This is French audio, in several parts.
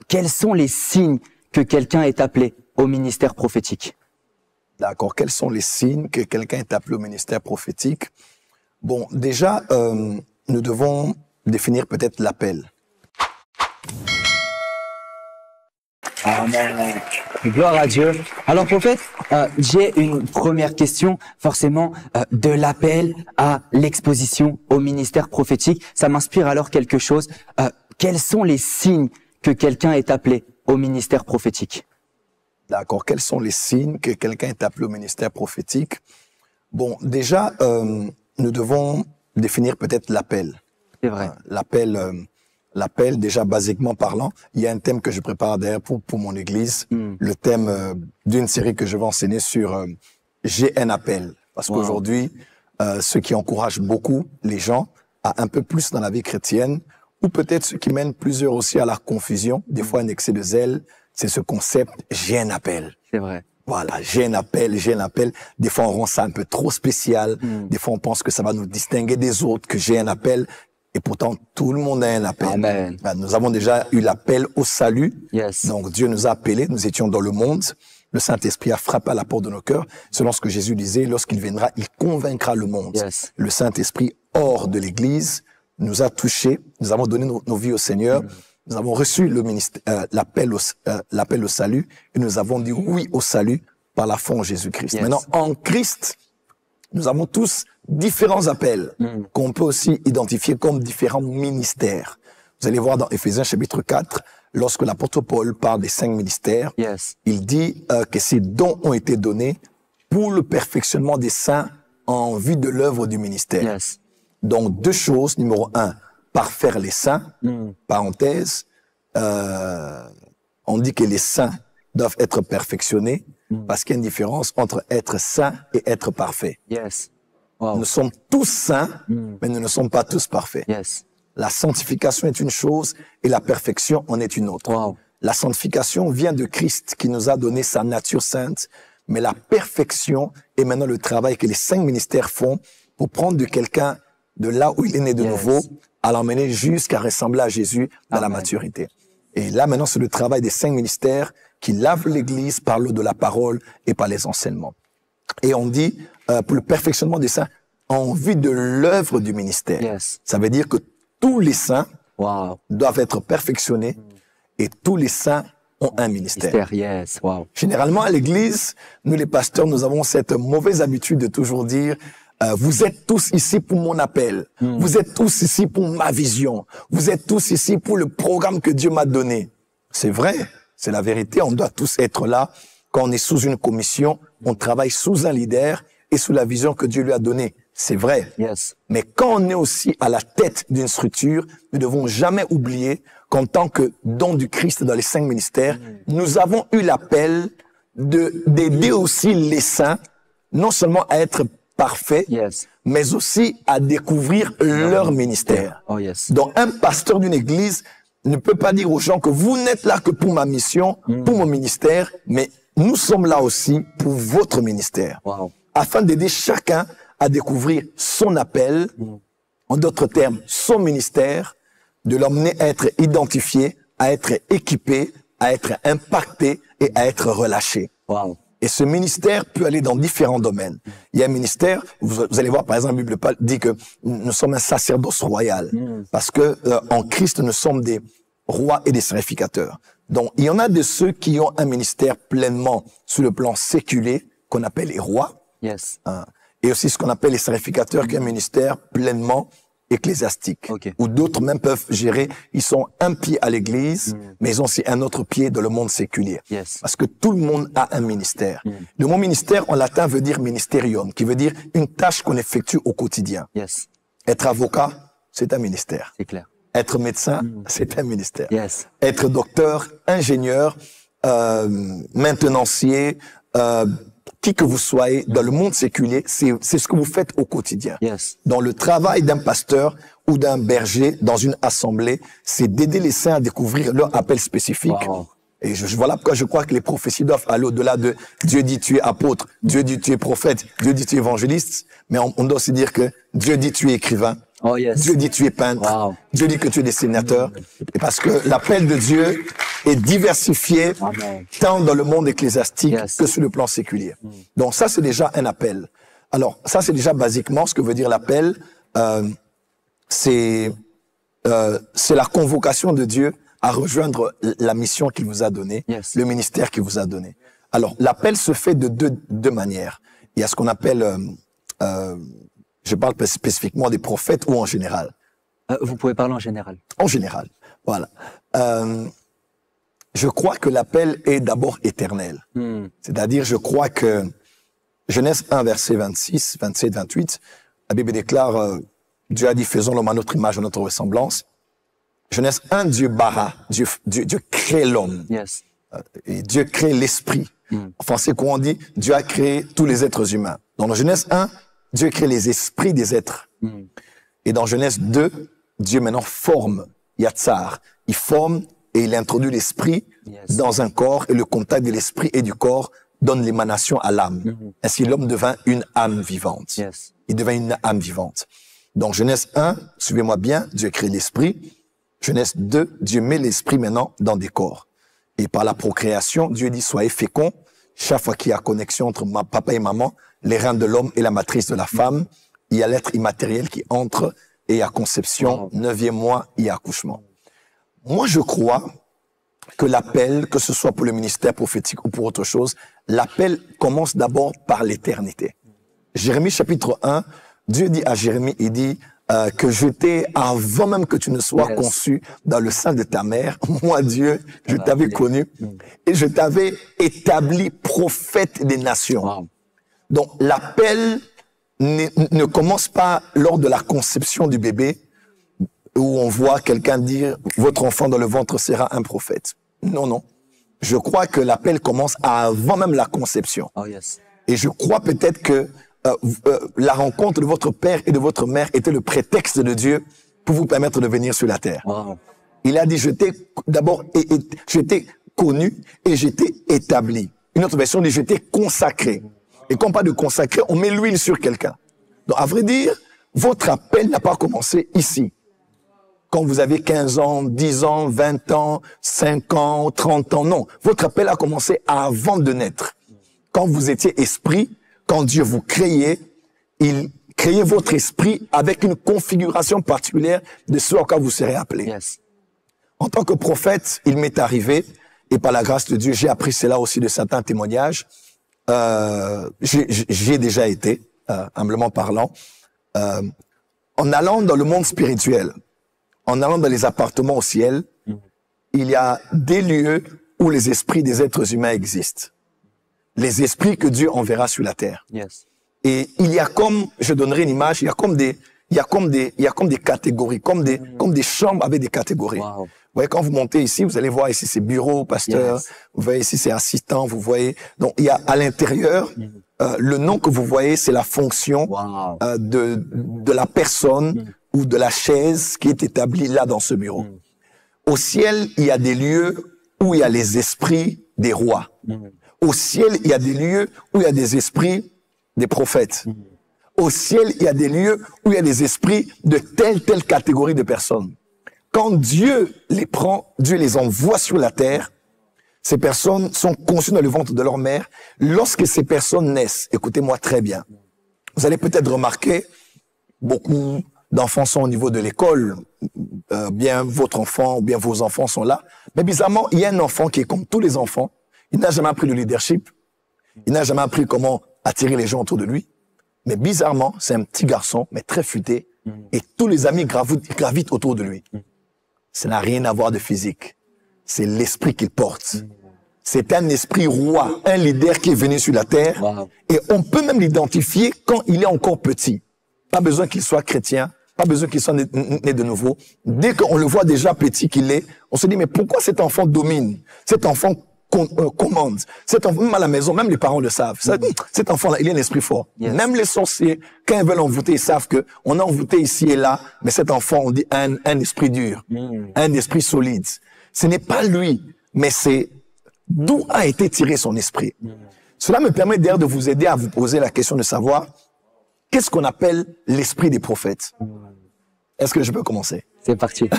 Quels sont les signes que quelqu'un est appelé au ministère prophétique? D'accord. Quels sont les signes que quelqu'un est appelé au ministère prophétique? Bon, déjà, nous devons définir peut-être l'appel. Amen. Gloire à Dieu. Alors prophète, j'ai une première question, forcément, de l'appel à l'exposition au ministère prophétique. Ça m'inspire alors quelque chose. Quels sont les signes que quelqu'un est appelé au ministère prophétique? D'accord. Quels sont les signes que quelqu'un est appelé au ministère prophétique? Bon, déjà, nous devons définir peut-être l'appel. C'est vrai. L'appel, déjà basiquement parlant, il y a un thème que je prépare d'ailleurs pour mon église, le thème d'une série que je vais enseigner sur j'ai un appel. Parce qu'aujourd'hui, ce qui encourage beaucoup les gens à un peu plus dans la vie chrétienne, ou peut-être ce qui mène plusieurs aussi à la confusion, des fois un excès de zèle, c'est ce concept j'ai un appel. C'est vrai. Voilà, j'ai un appel, j'ai un appel. Des fois, on rend ça un peu trop spécial. Des fois, on pense que ça va nous distinguer des autres, que j'ai un appel. Et pourtant, tout le monde a un appel. Amen. Nous avons déjà eu l'appel au salut. Yes. Donc, Dieu nous a appelés. Nous étions dans le monde. Le Saint-Esprit a frappé à la porte de nos cœurs. Selon ce que Jésus disait, lorsqu'il viendra, il convaincra le monde. Yes. Le Saint-Esprit, hors de l'Église, nous a touchés. Nous avons donné nos vies au Seigneur. Nous avons reçu le l'appel au salut. Et nous avons dit oui au salut par la foi en Jésus-Christ. Yes. Maintenant, en Christ, nous avons tous différents appels qu'on peut aussi identifier comme différents ministères. Vous allez voir dans Éphésiens chapitre 4, lorsque l'apôtre Paul parle des 5 ministères, il dit que ces dons ont été donnés pour le perfectionnement des saints en vue de l'œuvre du ministère. Donc 2 choses. Numéro 1, parfaire les saints. Parenthèse, on dit que les saints doivent être perfectionnés parce qu'il y a une différence entre être saint et être parfait. Nous sommes tous saints, mais nous ne sommes pas tous parfaits. La sanctification est une chose et la perfection en est une autre. La sanctification vient de Christ qui nous a donné sa nature sainte, mais la perfection est maintenant le travail que les 5 ministères font pour prendre de quelqu'un de là où il est né de nouveau, à l'emmener jusqu'à ressembler à Jésus dans la maturité. Et là maintenant, c'est le travail des 5 ministères qui lavent l'Église par l'eau de la parole et par les enseignements. Et on dit, pour le perfectionnement des saints, en vue de l'œuvre du ministère. Ça veut dire que tous les saints doivent être perfectionnés et tous les saints ont un ministère. Généralement, à l'Église, nous les pasteurs, nous avons cette mauvaise habitude de toujours dire vous êtes tous ici pour mon appel. Vous êtes tous ici pour ma vision. Vous êtes tous ici pour le programme que Dieu m'a donné. C'est vrai, c'est la vérité. On doit tous être là. Quand on est sous une commission, on travaille sous un leader et sous la vision que Dieu lui a donnée. C'est vrai. Mais quand on est aussi à la tête d'une structure, nous ne devons jamais oublier qu'en tant que don du Christ dans les 5 ministères, nous avons eu l'appel d'aider aussi les saints, non seulement à être parfaits, mais aussi à découvrir leur ministère. Donc, un pasteur d'une église ne peut pas dire aux gens que vous n'êtes là que pour ma mission, pour mon ministère, mais nous sommes là aussi pour votre ministère. Afin d'aider chacun à découvrir son appel, en d'autres termes, son ministère, de l'emmener à être identifié, à être équipé, à être impacté et à être relâché. Et ce ministère peut aller dans différents domaines. Il y a un ministère, vous allez voir par exemple, la Bible dit que nous sommes un sacerdoce royal, parce que en Christ nous sommes des rois et des sacrificateurs. Donc il y en a de ceux qui ont un ministère pleinement sur le plan séculier, qu'on appelle les rois, et aussi ce qu'on appelle les sacrificateurs, qui est un ministère pleinement ecclésiastique, où d'autres même peuvent gérer. Ils sont un pied à l'église, mais ils ont aussi un autre pied dans le monde séculier. Parce que tout le monde a un ministère. Le mot ministère en latin veut dire ministerium, qui veut dire une tâche qu'on effectue au quotidien. Être avocat, c'est un ministère. Être médecin, c'est un ministère. Être docteur, ingénieur, maintenancier, qui que vous soyez dans le monde séculier, c'est ce que vous faites au quotidien. Dans le travail d'un pasteur ou d'un berger dans une assemblée, c'est d'aider les saints à découvrir leur appel spécifique. Et voilà pourquoi je crois que les prophéties doivent aller au-delà de Dieu dit tu es apôtre, Dieu dit tu es prophète, Dieu dit tu es évangéliste, mais on doit aussi dire que Dieu dit tu es écrivain, Oh, yes. Dieu dit tu es peintre. Wow. Dieu dit que tu es dessinateur. Et parce que l'appel de Dieu est diversifié tant dans le monde ecclésiastique que sur le plan séculier. Donc ça, c'est déjà un appel. Alors, ça, c'est déjà basiquement ce que veut dire l'appel. C'est la convocation de Dieu à rejoindre la mission qu'il vous a donnée, le ministère qu'il vous a donné. Alors, l'appel se fait de deux manières. Il y a ce qu'on appelle, je parle spécifiquement des prophètes ou en général. Vous pouvez parler en général. En général, voilà. Je crois que l'appel est d'abord éternel. C'est-à-dire, je crois que Genèse 1, verset 26, 27, 28, la Bible déclare, Dieu a dit, faisons l'homme à notre image, à notre ressemblance. Genèse 1, Dieu bara, Dieu crée l'homme. Yes. Et Dieu crée l'esprit. En français, comment on dit? Dieu a créé tous les êtres humains. Dans Genèse 1, Dieu crée les esprits des êtres. Et dans Genèse 2, Dieu maintenant forme, Yatsar. Il forme et il introduit l'esprit dans un corps et le contact de l'esprit et du corps donne l'émanation à l'âme. Ainsi, l'homme devint une âme vivante. Il devint une âme vivante. Donc, Genèse 1, suivez-moi bien, Dieu crée l'esprit. Genèse 2, Dieu met l'esprit maintenant dans des corps. Et par la procréation, Dieu dit, soyez féconds. Chaque fois qu'il y a connexion entre papa et maman, les reins de l'homme et la matrice de la femme, il y a l'être immatériel qui entre et il y a conception, 9e mois, il y a accouchement. Moi, je crois que l'appel, que ce soit pour le ministère prophétique ou pour autre chose, l'appel commence d'abord par l'éternité. Jérémie chapitre 1, Dieu dit à Jérémie, il dit que je t'ai, avant même que tu ne sois conçu dans le sein de ta mère, moi Dieu, je t'avais connu et je t'avais établi prophète des nations. Donc l'appel ne commence pas lors de la conception du bébé, où on voit quelqu'un dire « Votre enfant dans le ventre sera un prophète ». Non, non. Je crois que l'appel commence avant même la conception. Et je crois peut-être que la rencontre de votre père et de votre mère était le prétexte de Dieu pour vous permettre de venir sur la terre. Il a dit « Je t'ai d'abord je t'ai connu et je t'ai établi ». Une autre version dit « Je t'ai consacré ». Et quand on parle de consacrer, on met l'huile sur quelqu'un. Donc, à vrai dire, votre appel n'a pas commencé ici. Quand vous avez 15 ans, 10 ans, 20 ans, 5 ans, 30 ans, non. Votre appel a commencé avant de naître. Quand vous étiez esprit, quand Dieu vous créait, il créait votre esprit avec une configuration particulière de ce à quoi vous serez appelé. En tant que prophète, il m'est arrivé, et par la grâce de Dieu, j'ai appris cela aussi de certains témoignages. J'y ai déjà été, humblement parlant, en allant dans le monde spirituel, en allant dans les appartements au ciel, il y a des lieux où les esprits des êtres humains existent. Les esprits que Dieu enverra sur la terre. Et il y a comme, je donnerai une image, il y a comme des catégories, comme des chambres avec des catégories. Vous voyez, quand vous montez ici, vous allez voir ici c'est bureau, pasteur, vous voyez ici c'est assistant, vous voyez. Donc il y a à l'intérieur, le nom que vous voyez, c'est la fonction de la personne ou de la chaise qui est établie là dans ce bureau. Au ciel, il y a des lieux où il y a les esprits des rois. Au ciel, il y a des lieux où il y a des esprits des prophètes. Au ciel, il y a des lieux où il y a des esprits de telle catégorie de personnes. Quand Dieu les prend, Dieu les envoie sur la terre, ces personnes sont conçues dans le ventre de leur mère. Lorsque ces personnes naissent, écoutez-moi très bien, vous allez peut-être remarquer, beaucoup d'enfants sont au niveau de l'école, bien votre enfant ou bien vos enfants sont là, mais bizarrement, il y a un enfant qui est comme tous les enfants, il n'a jamais appris le leadership, il n'a jamais appris comment attirer les gens autour de lui, mais bizarrement, c'est un petit garçon, mais très futé, et tous les amis gravitent autour de lui. Ça n'a rien à voir de physique. C'est l'esprit qu'il porte. C'est un esprit roi, un leader qui est venu sur la terre. Et on peut même l'identifier quand il est encore petit. Pas besoin qu'il soit chrétien, pas besoin qu'il soit né de nouveau. Dès qu'on le voit déjà petit qu'il est, on se dit, mais pourquoi cet enfant domine? Cet enfant commande. Cet enfant, même à la maison, même les parents le savent. Cet enfant-là, il a un esprit fort. Même les sorciers, quand ils veulent envoûter, ils savent que on a envoûté ici et là, mais cet enfant, on dit un esprit dur, un esprit solide. Ce n'est pas lui, mais c'est d'où a été tiré son esprit. Cela me permet d'ailleurs de vous aider à vous poser la question de savoir qu'est-ce qu'on appelle l'esprit des prophètes. Est-ce que je peux commencer? C'est parti.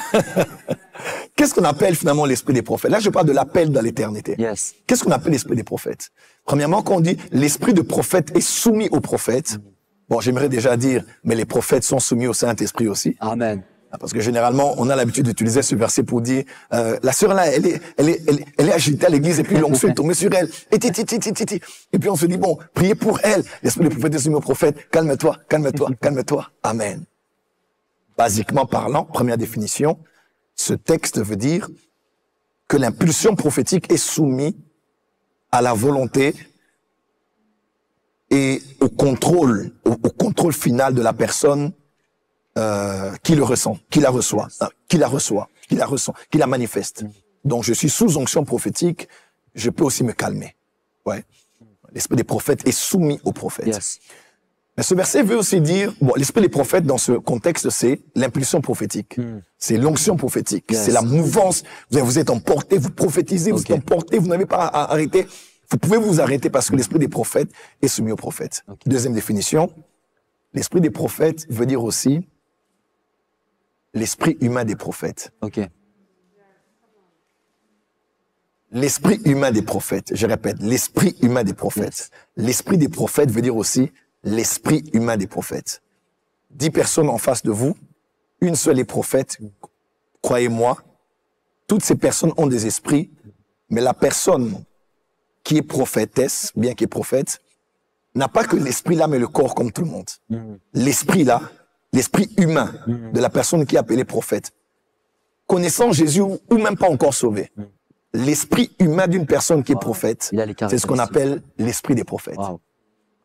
Qu'est-ce qu'on appelle finalement l'esprit des prophètes? Là, je parle de l'appel dans l'éternité. Yes. Qu'est-ce qu'on appelle l'esprit des prophètes? Premièrement, quand on dit l'esprit de prophète est soumis aux prophètes, bon, j'aimerais déjà dire, mais les prophètes sont soumis au Saint-Esprit aussi. Amen. Parce que généralement, on a l'habitude d'utiliser ce verset pour dire, la sœur là, elle est agitée à l'église et puis l'onction est tombée sur elle. Et puis on se dit, bon, priez pour elle. L'esprit des prophètes est soumis aux prophètes. Calme-toi, calme-toi, calme-toi. Amen. Basiquement parlant, première définition, ce texte veut dire que l'impulsion prophétique est soumise à la volonté et au contrôle final de la personne qui le ressent, qui la reçoit, qui la manifeste. Donc je suis sous onction prophétique, je peux aussi me calmer. Ouais. L'esprit des prophètes est soumis aux prophètes. Yes. Mais ce verset veut aussi dire, bon, l'esprit des prophètes dans ce contexte, c'est l'impulsion prophétique. C'est l'onction prophétique. Yes. C'est la mouvance. Vous êtes emporté, vous prophétisez, vous êtes emporté, vous n'avez pas à arrêter. Vous pouvez vous arrêter parce que l'esprit des prophètes est soumis aux prophètes. Deuxième définition, l'esprit des prophètes veut dire aussi l'esprit humain des prophètes. L'esprit humain des prophètes. Je répète, l'esprit humain des prophètes. Yes. L'esprit des prophètes veut dire aussi l'esprit humain des prophètes. 10 personnes en face de vous, une seule est prophète. Croyez-moi, toutes ces personnes ont des esprits, mais la personne qui est prophétesse, bien qui est prophète, n'a pas que l'esprit là, mais le corps comme tout le monde. L'esprit là, l'esprit humain de la personne qui est appelée prophète, connaissant Jésus ou même pas encore sauvé. L'esprit humain d'une personne qui est prophète, c'est ce qu'on appelle l'esprit des prophètes.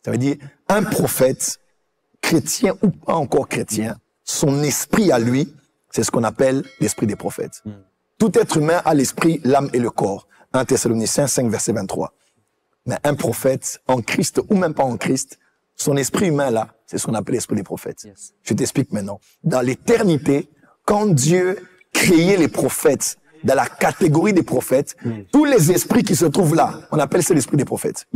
Ça veut dire, un prophète, chrétien ou pas encore chrétien, son esprit à lui, c'est ce qu'on appelle l'esprit des prophètes. Tout être humain a l'esprit, l'âme et le corps. 1 Thessaloniciens 5, verset 23. Mais un prophète, en Christ ou même pas en Christ, son esprit humain là, c'est ce qu'on appelle l'esprit des prophètes. Yes. Je t'explique maintenant. Dans l'éternité, quand Dieu créait les prophètes, dans la catégorie des prophètes, tous les esprits qui se trouvent là, on appelle ça l'esprit des prophètes.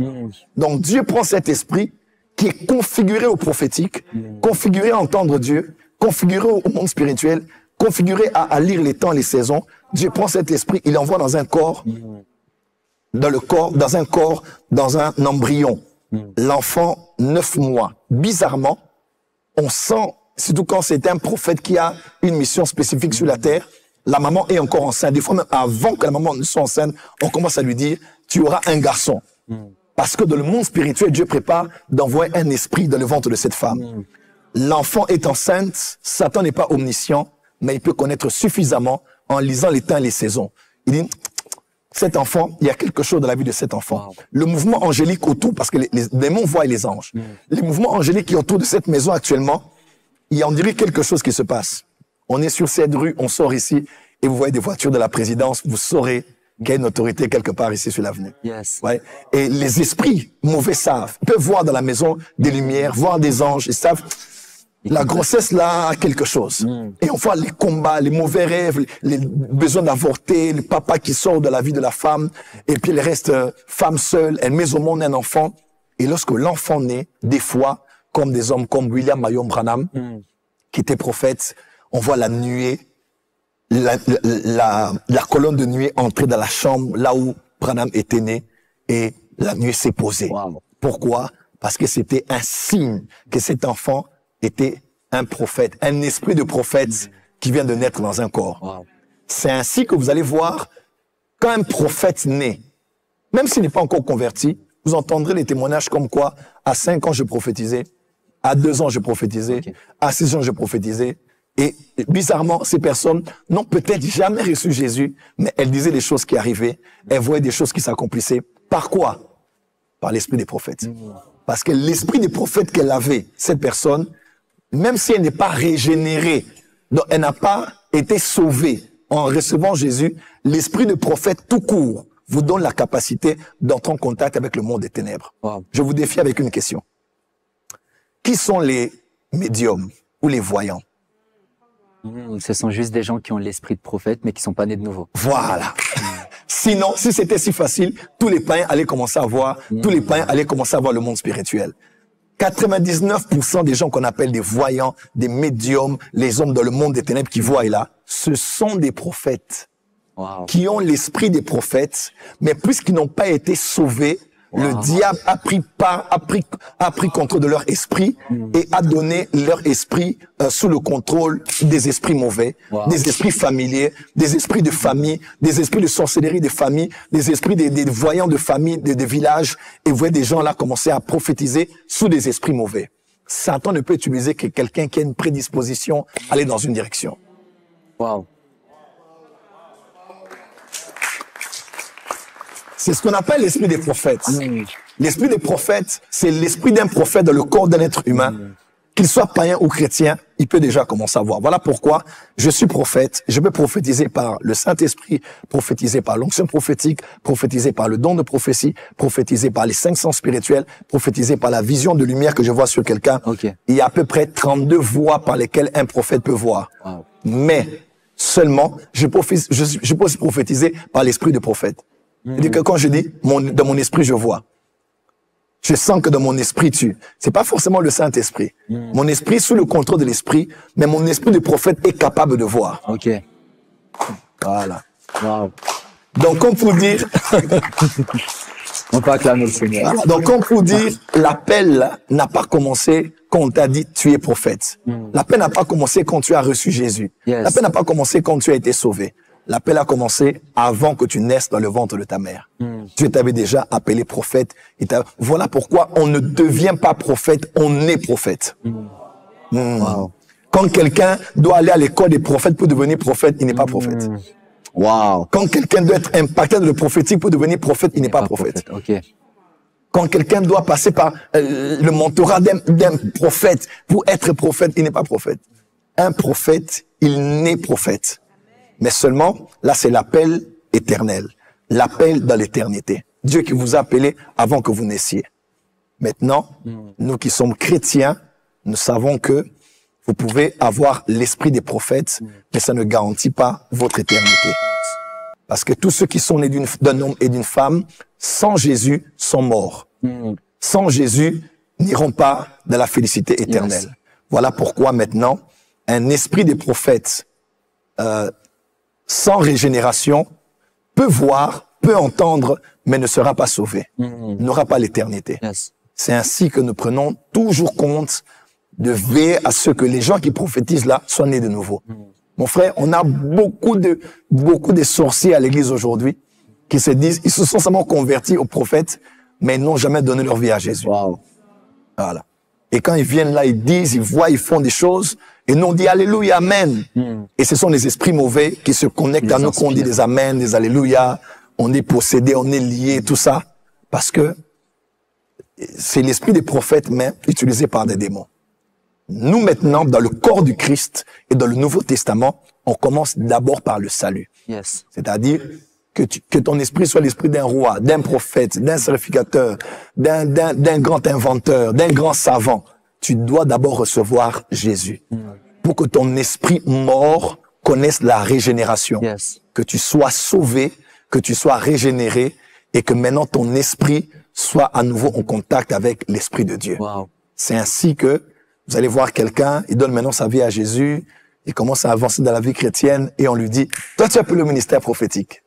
Donc Dieu prend cet esprit qui est configuré au prophétique, configuré à entendre Dieu, configuré au monde spirituel, configuré à lire les temps et les saisons. Dieu prend cet esprit, il l'envoie dans un corps, dans un embryon. L'enfant, 9 mois. Bizarrement, on sent, surtout quand c'est un prophète qui a une mission spécifique sur la terre, la maman est encore enceinte. Des fois même avant que la maman ne soit enceinte, on commence à lui dire, tu auras un garçon. Parce que dans le monde spirituel, Dieu prépare d'envoyer un esprit dans le ventre de cette femme. L'enfant est enceinte, Satan n'est pas omniscient, mais il peut connaître suffisamment en lisant les temps et les saisons. Il dit, cet enfant, il y a quelque chose dans la vie de cet enfant. Le mouvement angélique autour, parce que les démons voient les anges. Les mouvements angéliques qui sont autour de cette maison actuellement, il y a, on dirait quelque chose qui se passe. On est sur cette rue, on sort ici, et vous voyez des voitures de la présidence, vous saurez qu'il y a une autorité quelque part ici sur l'avenue. Yes. Ouais. Et les esprits mauvais savent, ils peuvent voir dans la maison des lumières, voir des anges, ils savent, la grossesse là a quelque chose. Et on voit les combats, les mauvais rêves, les besoins d'avorter, le papa qui sort de la vie de la femme, et puis elle reste femme seule, elle met au monde un enfant. Et lorsque l'enfant naît, des fois, comme des hommes comme William Marion Branham, qui était prophète, on voit la nuée, la colonne de nuée entrer dans la chambre là où Branham était né, et la nuée s'est posée. Pourquoi? Parce que c'était un signe que cet enfant était un prophète, un esprit de prophète qui vient de naître dans un corps. C'est ainsi que vous allez voir, quand un prophète naît, même s'il n'est pas encore converti, vous entendrez les témoignages comme quoi, à 5 ans je prophétisais, à 2 ans je prophétisais, à 6 ans je prophétisais, et bizarrement, ces personnes n'ont peut-être jamais reçu Jésus, mais elles disaient les choses qui arrivaient, elles voyaient des choses qui s'accomplissaient. Par quoi? Par l'esprit des prophètes. Parce que l'esprit des prophètes qu'elle avait, cette personne, même si elle n'est pas régénérée, donc elle n'a pas été sauvée en recevant Jésus, l'esprit de prophète tout court vous donne la capacité d'entrer en contact avec le monde des ténèbres. Je vous défie avec une question. Qui sont les médiums ou les voyants? Ce sont juste des gens qui ont l'esprit de prophète, mais qui sont pas nés de nouveau. Voilà. Sinon, si c'était si facile, tous les païens allaient commencer à voir, tous les païens allaient commencer à voir le monde spirituel. 99% des gens qu'on appelle des voyants, des médiums, les hommes dans le monde des ténèbres qui voient là, ce sont des prophètes. Wow. Qui ont l'esprit des prophètes, mais puisqu'ils n'ont pas été sauvés, wow. Le diable a pris contrôle de leur esprit et a donné leur esprit sous le contrôle des esprits mauvais, wow. Des esprits familiers, des esprits de famille, des esprits de sorcellerie de famille, des esprits des voyants de famille, des villages. Et vous voyez des gens là commencer à prophétiser sous des esprits mauvais. Satan ne peut utiliser que quelqu'un qui a une prédisposition à aller dans une direction. Wow. C'est ce qu'on appelle l'esprit des prophètes. L'esprit des prophètes, c'est l'esprit d'un prophète dans le corps d'un être humain. Qu'il soit païen ou chrétien, il peut déjà commencer à voir. Voilà pourquoi je suis prophète. Je peux prophétiser par le Saint-Esprit, prophétiser par l'onction prophétique, prophétiser par le don de prophétie, prophétiser par les 5 sens spirituels, prophétiser par la vision de lumière que je vois sur quelqu'un. Okay. Il y a à peu près 32 voies par lesquelles un prophète peut voir. Wow. Mais seulement, je peux aussi prophétiser par l'esprit de prophète. C'est-à-dire que quand je dis, dans mon esprit, je vois. Je sens que dans mon esprit, c'est pas forcément le Saint-Esprit. Mon esprit, sous le contrôle de l'esprit, mais mon esprit de prophète est capable de voir. Ok. Voilà. Wow. Donc, comme pour dire... On peut acclamer le Seigneur. Voilà. Donc, comme pour dire, l'appel n'a pas commencé quand on t'a dit tu es prophète. L'appel n'a pas commencé quand tu as reçu Jésus. Yes. L'appel n'a pas commencé quand tu as été sauvé. L'appel a commencé avant que tu naisses dans le ventre de ta mère. Dieu t'avait déjà appelé prophète. Voilà pourquoi on ne devient pas prophète, on est prophète. Wow. Quand quelqu'un doit aller à l'école des prophètes pour devenir prophète, il n'est pas prophète. Wow. Quand quelqu'un doit être impacté dans le prophétique pour devenir prophète, il n'est pas prophète. Okay. Quand quelqu'un doit passer par le mentorat d'un prophète pour être prophète, il n'est pas prophète. Un prophète, il naît prophète. Mais seulement, là, c'est l'appel éternel. L'appel dans l'éternité. Dieu qui vous a appelé avant que vous naissiez. Maintenant, nous qui sommes chrétiens, nous savons que vous pouvez avoir l'esprit des prophètes, mais ça ne garantit pas votre éternité. Parce que tous ceux qui sont nés d'un homme et d'une femme, sans Jésus, sont morts. Sans Jésus, n'iront pas dans la félicité éternelle. Yes. Voilà pourquoi maintenant, un esprit des prophètes sans régénération peut voir, peut entendre, mais ne sera pas sauvé, n'aura pas l'éternité. Yes. C'est ainsi que nous prenons toujours compte de veiller à ce que les gens qui prophétisent là soient nés de nouveau. Mon frère, on a beaucoup de sorciers à l'église aujourd'hui qui se disent, ils se sont seulement convertis aux prophètes, mais ils n'ont jamais donné leur vie à Jésus. Wow. Voilà. Et quand ils viennent là, ils disent, ils voient, ils font des choses, et nous on dit Alléluia, Amen. Et ce sont les esprits mauvais qui se connectent à nous, qu'on dit des Amen, des Alléluia, on est possédé, on est lié, tout ça, parce que c'est l'esprit des prophètes, mais utilisé par des démons. Nous maintenant, dans le corps du Christ et dans le Nouveau Testament, on commence d'abord par le salut. Yes. C'est-à-dire que ton esprit soit l'esprit d'un roi, d'un prophète, d'un sacrificateur, d'un grand inventeur, d'un grand savant. Tu dois d'abord recevoir Jésus pour que ton esprit mort connaisse la régénération. Yes. Que tu sois sauvé, que tu sois régénéré et que maintenant ton esprit soit à nouveau en contact avec l'Esprit de Dieu. Wow. C'est ainsi que vous allez voir quelqu'un, il donne maintenant sa vie à Jésus, il commence à avancer dans la vie chrétienne et on lui dit, toi tu as appelé le ministère prophétique.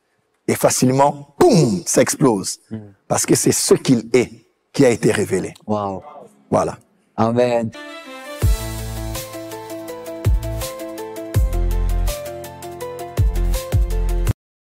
Et facilement, boum, ça explose. Parce que c'est ce qu'il est qui a été révélé. Wow. Voilà. Amen.